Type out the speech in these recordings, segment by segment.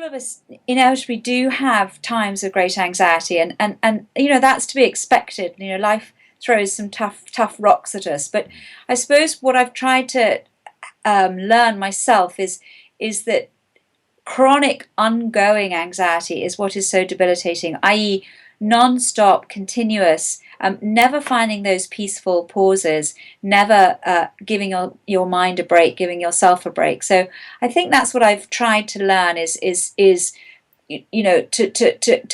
of us inevitably do have times of great anxiety, and that's to be expected. Life throws some tough rocks at us. But I suppose what I've tried to learn myself is that chronic ongoing anxiety is what is so debilitating, i.e. non-stop, continuous, never finding those peaceful pauses, never giving your mind a break, giving yourself a break. So I think that's what I've tried to learn is to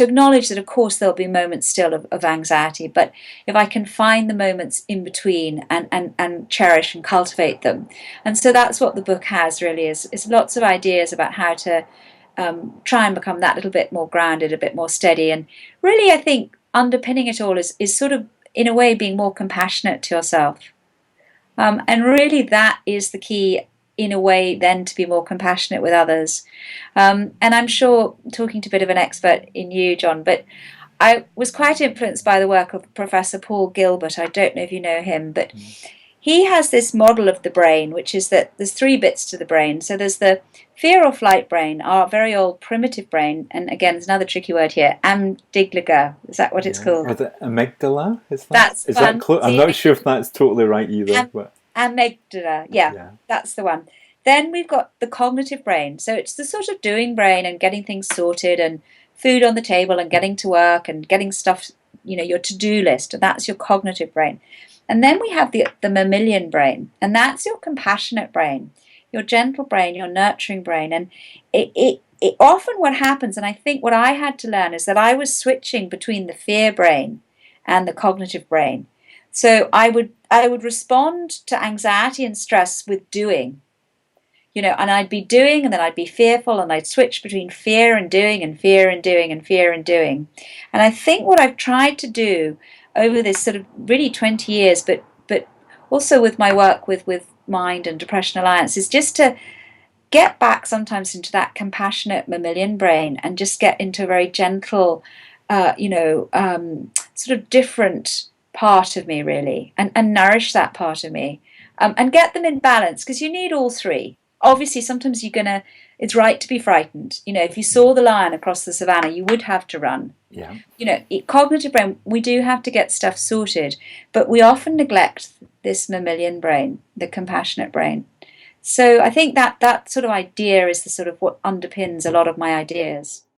acknowledge that of course there'll be moments still of anxiety, but if I can find the moments in between and cherish and cultivate them. And so that's what the book has really is lots of ideas about how to try and become that little bit more grounded, a bit more steady. And really I think underpinning it all is sort of in a way being more compassionate to yourself. And really that is the key, in a way, then to be more compassionate with others. And I'm sure, talking to a bit of an expert in you, John, but I was quite influenced by the work of Professor Paul Gilbert. I don't know if you know him, but he has this model of the brain, which is that there's three bits to the brain. So there's the fear or flight brain, our very old primitive brain, and again, there's another tricky word here, amygdala. Is that what it's called? Or the amygdala? That's Is one. that close? I'm not sure if that's totally right either. Amygdala, yeah, Yeah. that's the one. Then we've got the cognitive brain. So it's the sort of doing brain and getting things sorted and food on the table and getting to work and getting stuff, your to-do list. That's your cognitive brain. And then we have the mammalian brain, and that's your compassionate brain, your gentle brain, your nurturing brain. And it often what happens, and I think what I had to learn, is that I was switching between the fear brain and the cognitive brain. So I would respond to anxiety and stress with doing, and I'd be doing and then I'd be fearful and I'd switch between fear and doing and fear and doing and fear and doing. And I think what I've tried to do over this sort of really 20 years, but also with my work with Mind and Depression Alliance, is just to get back sometimes into that compassionate mammalian brain and just get into a very gentle, sort of different part of me really, and nourish that part of me, and get them in balance, because you need all three. Obviously sometimes it's right to be frightened. If you saw the lion across the savannah, you would have to run. Yeah. Cognitive brain, we do have to get stuff sorted, but we often neglect this mammalian brain, the compassionate brain. So I think that sort of idea is the sort of what underpins a lot of my ideas.